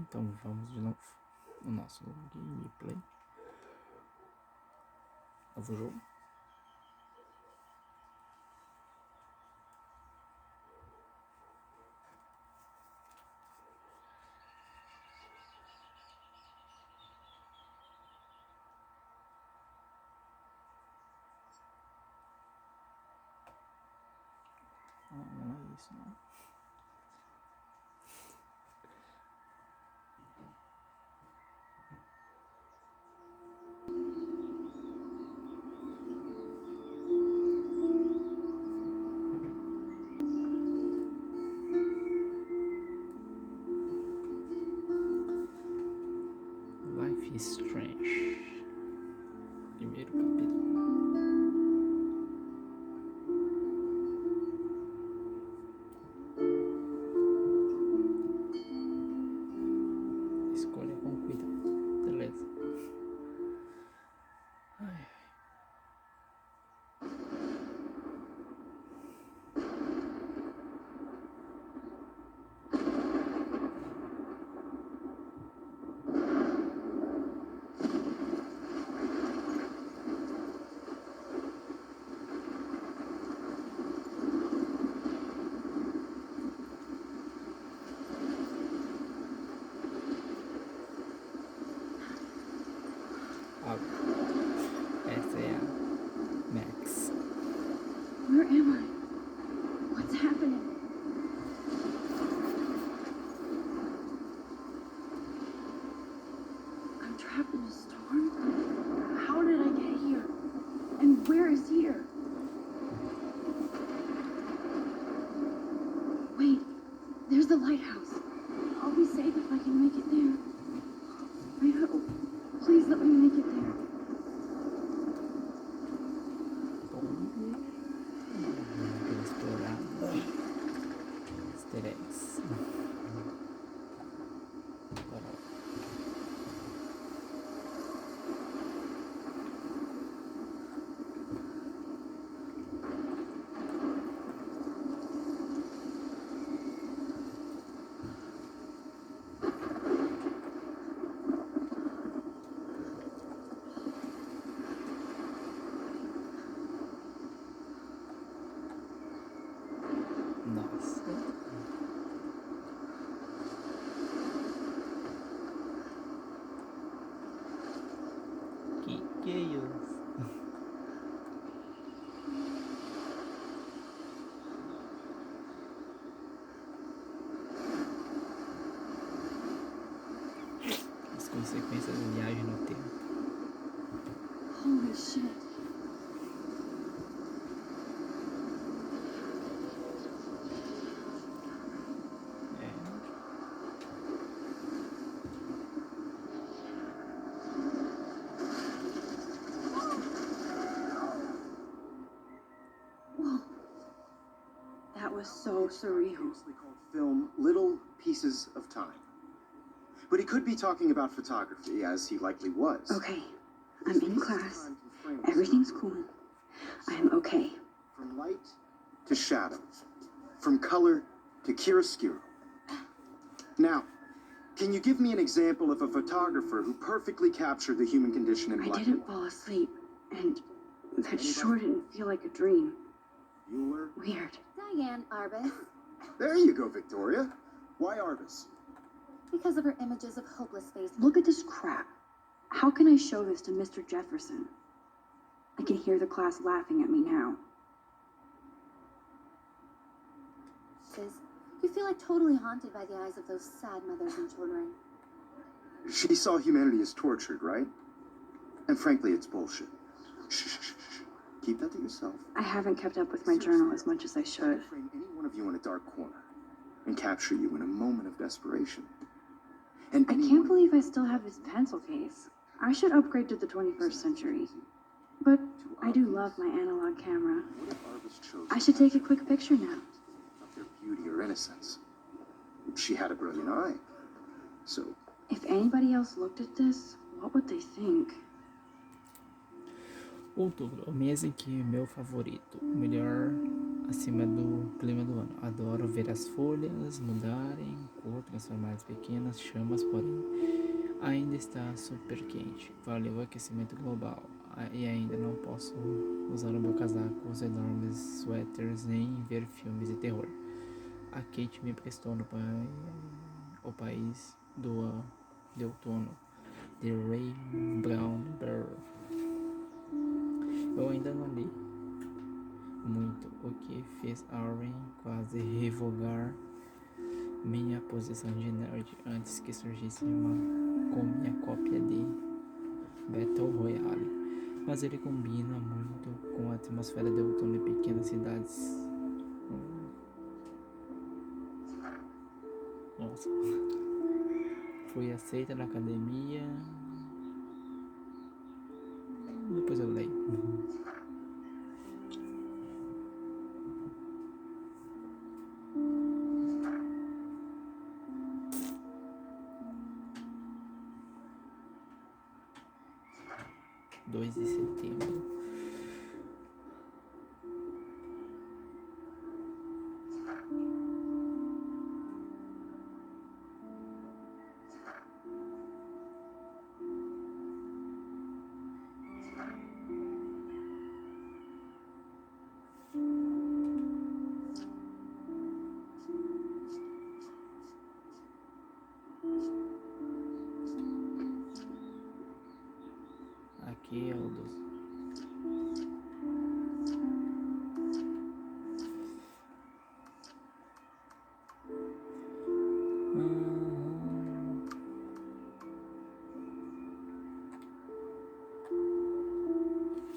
Então vamos de novo no nosso gameplay. Novo jogo. Não é isso, não. Life is Strange. Primeiro capítulo. Escolha com cuidado. Beleza. Ai. Essa é a Max. Where am I? What's happening? I'm trapped in a storm? How did I get here? And where is here? Wait, there's the lighthouse. I'll be safe if I can make it there. I hope. Please let me make it there. Explorar easter eggs. Nossa. Que é isso? As consequências da viagem no tempo. Holy shit. So surreal. Famously called film Little Pieces of Time. But he could be talking about photography, as he likely was. Okay, I'm in class. Everything's cool. I'm okay. From light to shadow. From color to chiaroscuro. Now, can you give me an example of a photographer who perfectly captured the human condition in black and I didn't fall asleep, and that sure didn't feel like a dream. Bueller? Weird. Diane Arbus. There you go, Victoria. Why Arbus? Because of her images of hopeless faces. Look at this crap. How can I show this to Mr. Jefferson? I can hear the class laughing at me now. You feel like totally haunted by the eyes of those sad mothers and children. She saw humanity as tortured, right? And frankly, it's bullshit. Shh, shh, shh, shh. Keep that to yourself. I haven't kept up with my journal as much as I should. Frame any one of you in a dark corner and capture you in a moment of desperation. And I can't believe I still have this pencil case. I should upgrade to the 21st century. But I do love my analog camera. I should take a quick picture now. Of their beauty or innocence. She had a brilliant eye. So, if anybody else looked at this, what would they think? Outubro, o mês em que meu favorito, o melhor acima do clima do ano. Adoro ver as folhas mudarem cor, transformarem pequenas chamas, porém ainda está super quente. Valeu o aquecimento global. E ainda não posso usar o meu casaco, os enormes sweaters, nem ver filmes de terror. A Kate me emprestou o país de outono, de Ray Brownberg. Eu ainda não li muito, o que fez Aaron quase revogar minha posição de nerd antes que surgisse com minha cópia de Battle Royale. Mas ele combina muito com a atmosfera de outono em pequenas cidades. Nossa. Fui aceita na academia. Depois eu leio. Dois de setembro. Aqui é o dos.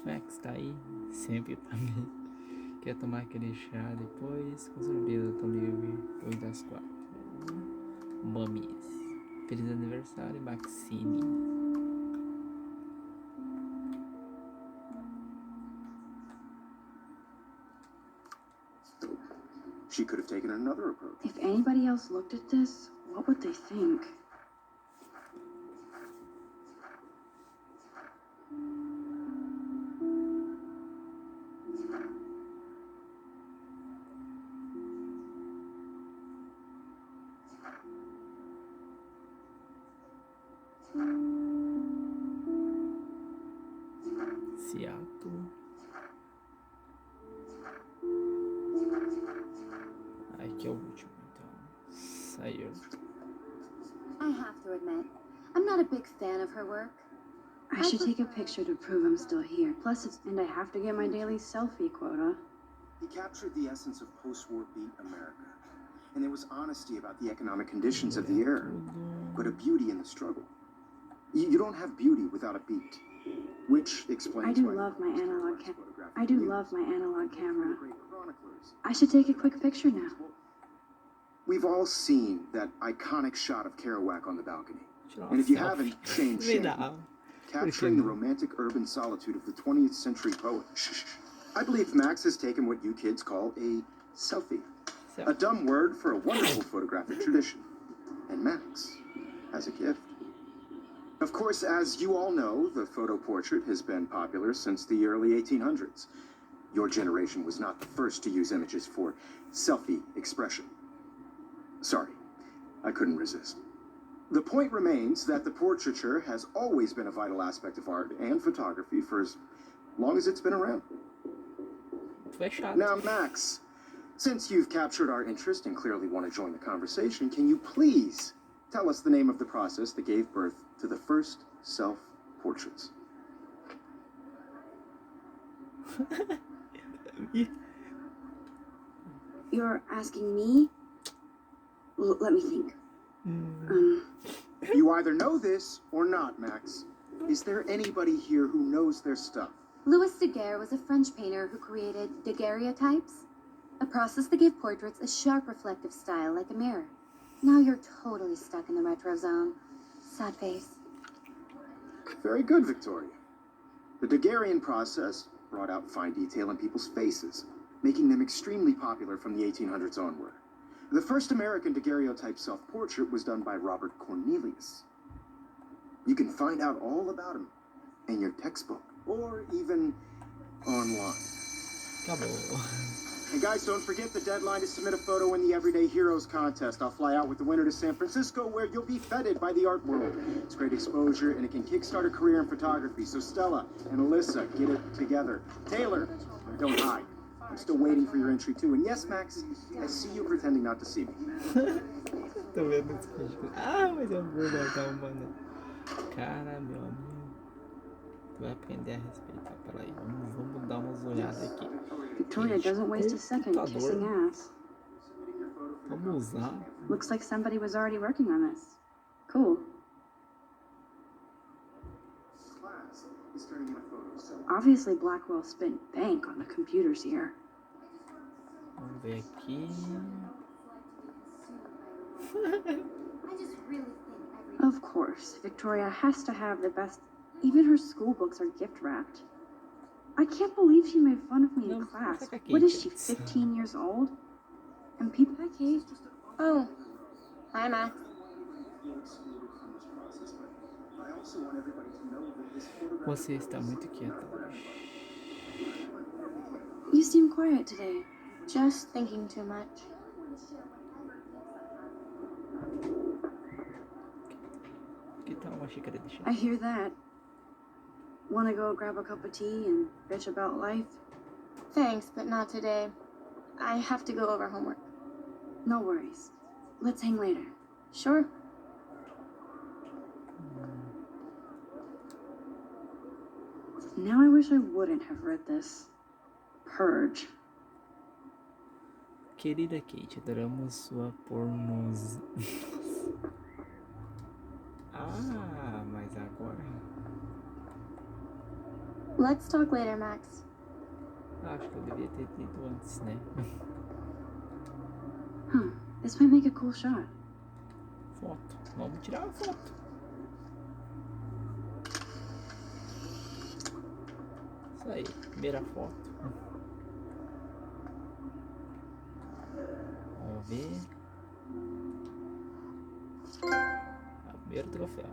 Max tá aí, sempre pra mim. Quer tomar aquele chá depois? Com certeza, tô livre depois das 4. Mamis. Feliz aniversário, Maxine. She could have taken another approach. If anybody else looked at this, what would they think? Seattle. Aqui é o último, então. Saiu. I have to admit, I'm not a big fan of her work. I should take a picture to prove I'm still here. Plus, and I have to get my daily selfie quota. He captured the essence of post-war beat America. And there was honesty about the economic conditions of the era, but a beauty in the struggle. You don't have beauty without a beat, which explains I do why love my analog camera. photographic I do views. love my analog camera. Great chroniclers. I should take a quick picture now. We've all seen that iconic shot of Kerouac on the balcony. Tirar And if you selfie. haven't, shame, Me shame. dá. Capturing the romantic urban solitude of the 20th century poet. I believe Max has taken what you kids call a selfie. A dumb word for a wonderful photographic tradition. And Max has a gift. Of course, as you all know, the photo portrait has been popular since the early 1800s. Your generation was not the first to use images for selfie expression. Sorry, I couldn't resist. The point remains that the portraiture has always been a vital aspect of art and photography for as long as it's been around. Tu é chato. Now, Max, since you've captured our interest and clearly want to join the conversation, can you please tell us the name of the process that gave birth to the first self-portraits? You're asking me? Let me think. You either know this or not, Max. Is there anybody here who knows their stuff? Louis Daguerre was a French painter who created daguerreotypes, a process that gave portraits a sharp reflective style like a mirror. Now you're totally stuck in the retro zone. Sad face. Very good, Victoria. The Daguerrean process brought out fine detail in people's faces, making them extremely popular from the 1800s onward. The first American daguerreotype self-portrait was done by Robert Cornelius. You can find out all about him in your textbook, or even online. Acabou. And guys, don't forget the deadline to submit a photo in the Everyday Heroes contest. I'll fly out with the winner to San Francisco, where you'll be feted by the art world. It's great exposure, and it can kickstart a career in photography. So Stella and Alyssa, get it together. Taylor, don't hide. I'm still waiting for your entry too. And yes, Max, I see you pretending not to see me. Tô vendo esse vídeo. Ah, mas eu vou guardar uma, né? Cara, meu amigo. Tu vai aprender a respeitar. Peraí, vamos dar umas olhadas aqui. Victoria doesn't waste a second kissing ass. Vamos usar. Looks like somebody was already working on this. Cool. Obviously, Blackwell spent bank on the computers here. Vamos ver aqui. Of course, Victoria has to have the best. Even her school books are gift wrapped. I can't believe she made fun of me in class. What is she, 15 years old? And people. Hi, Kate. Oh, hi, Max. Você está muito quieta hoje. You seem quiet today. Just thinking too much. Que tal uma xícara de chá? I hear that. Wanna go grab a cup of tea and bitch about life? Thanks, but not today. I have to go over homework. No worries. Let's hang later. Sure. Now I wish I wouldn't have read this. Purge. Querida Kate, adoramos sua pornos. Ah, mas agora. Let's talk later, Max. Acho que eu devia ter dito antes, né? This might make a cool shot. Foto. Vamos tirar a foto. Isso aí, primeira foto. Vamos ver. É o primeiro troféu.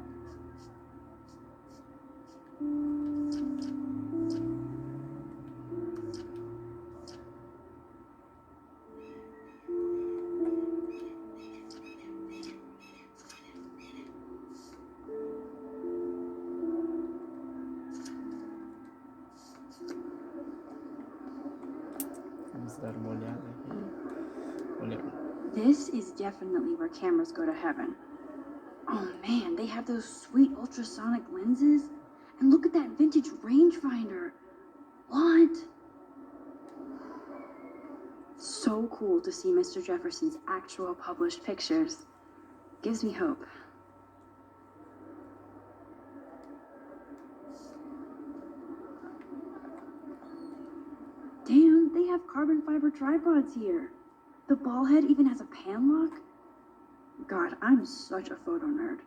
Vamos dar uma olhada aqui. Olha. This is definitely where cameras go to heaven. Oh man, they have those sweet ultrasonic lenses. And look at that vintage rangefinder. What? So cool to see Mr. Jefferson's actual published pictures. Gives me hope. Damn, they have carbon fiber tripods here. The ball head even has a pan lock. God, I'm such a photo nerd.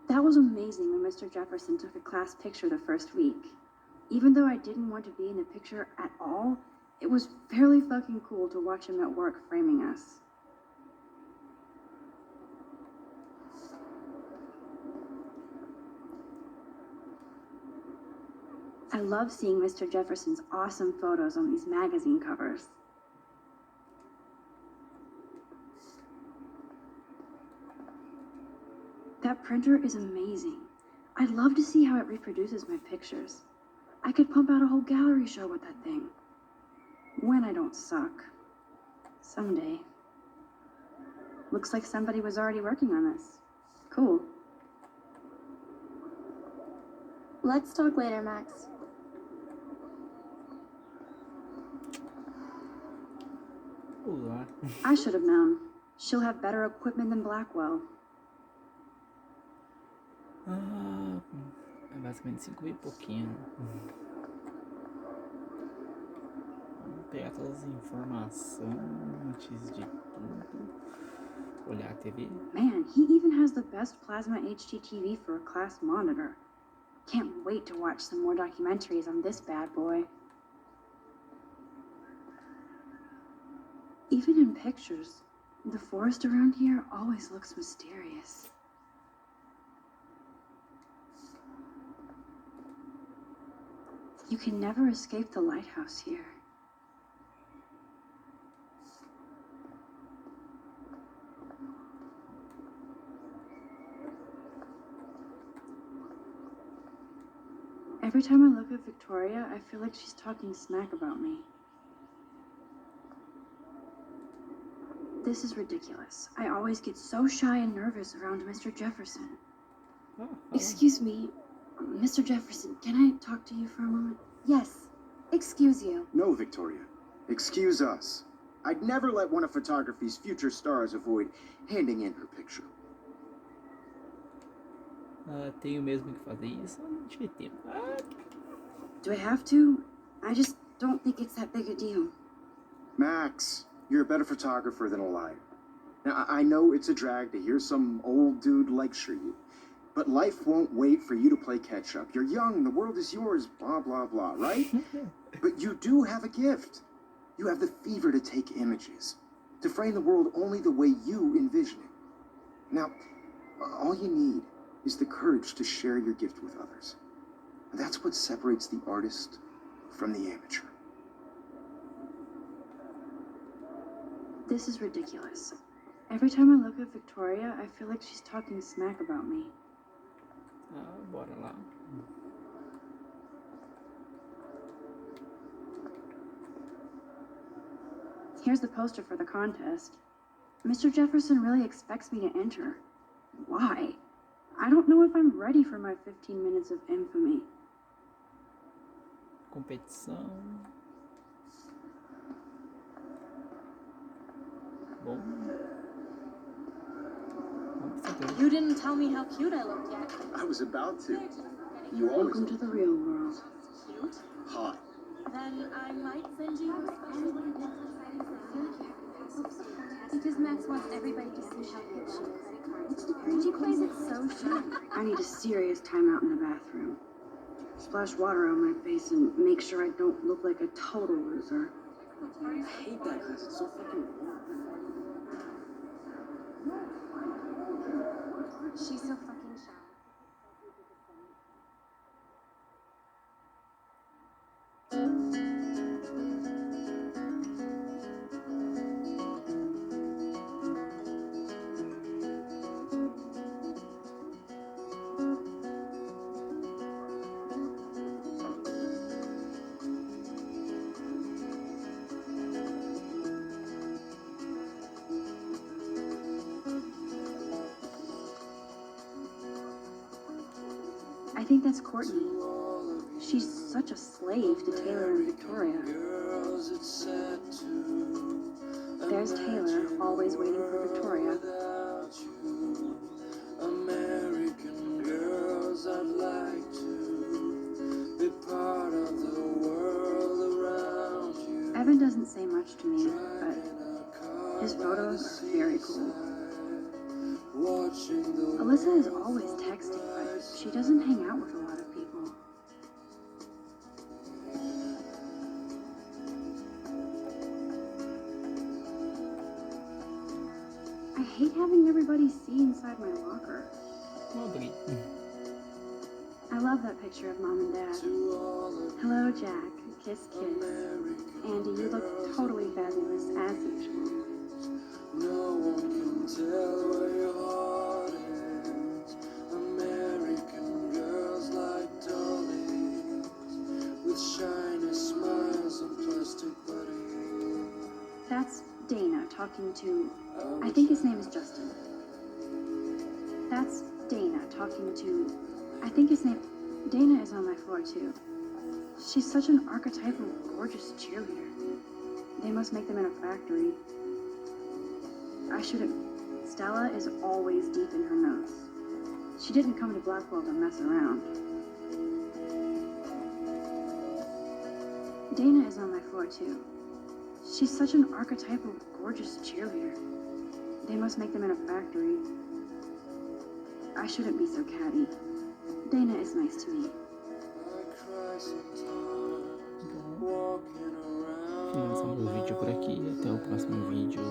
That was amazing when Mr. Jefferson took a class picture the first week. Even though I didn't want to be in the picture at all, it was fairly fucking cool to watch him at work framing us. I love seeing Mr. Jefferson's awesome photos on these magazine covers. That printer is amazing. I'd love to see how it reproduces my pictures. I could pump out a whole gallery show with that thing. When I don't suck. Someday. Looks like somebody was already working on this. Cool. Let's talk later, Max. Olá. I should have known. She'll have better equipment than Blackwell. Ah, é basicamente 5 e pouquinho. Vamos pegar todas as informações antes de tudo. Olhar a TV. Man, he even has the best plasma HDTV for a class monitor. Can't wait to watch some more documentaries on this bad boy. Even in pictures, the forest around here always looks mysterious. You can never escape the lighthouse here. Every time I look at Victoria, I feel like she's talking smack about me. This is ridiculous. I always get so shy and nervous around Mr. Jefferson. Excuse me, Mr. Jefferson, can I talk to you for a moment? Yes. Excuse you. No, Victoria. Excuse us. I'd never let one of photography's future stars avoid handing in her picture. Tenho mesmo que fazer isso? Não tive tempo. Do I have to? I just don't think it's that big a deal. Max, you're a better photographer than a liar. Now, I know it's a drag to hear some old dude lecture you, but life won't wait for you to play catch up. You're young, the world is yours, blah, blah, blah, right? But you do have a gift. You have the fever to take images, to frame the world only the way you envision it. Now, all you need is the courage to share your gift with others. And that's what separates the artist from the amateur. This is ridiculous. Every time I look at Victoria, I feel like she's talking smack about me. Bora lá. Here's the poster for the contest. Mr. Jefferson really expects me to enter. Why? I don't know if I'm ready for my 15 minutes of infamy. Competição. Bom. You didn't tell me how cute I looked yet. I was about to. You always Welcome to the real world. Cute? hot. Then I might send you a special link. Because Max wants everybody to see how cute she is. And she plays it so shy. I need a serious timeout in the bathroom. Splash water on my face and make sure I don't look like a total loser. I hate that class. It's so fucking boring. She's so fucking shy. I think that's Courtney. She's such a slave to Taylor and Victoria. There's Taylor, always waiting for Victoria. American girls, I'd like to be part of the world around you. Evan doesn't say much to me, but his photos are very cool. Alyssa is always texting, but she doesn't hang out with a lot of people. I hate having everybody see inside my locker. Madrid. I love that picture of Mom and Dad. Hello, Jack. Kiss, kiss. Andy, you look totally fabulous as usual. No one can tell where your heart is. American girls like dollies with shiny smiles and plastic bodies. That's Dana talking to, I think his name is Justin. That's Dana talking to, I think his name, Dana is on my floor too. She's such an archetypal, gorgeous cheerleader. They must make them in a factory. I shouldn't. Stella is always deep in her notes. She didn't come to Blackwell to mess around. Dana is on my floor too. She's such an archetypal, gorgeous cheerleader. They must make them in a factory. I shouldn't be so catty. Dana is nice to me. Finalizamos o vídeo por aqui. Até o próximo vídeo.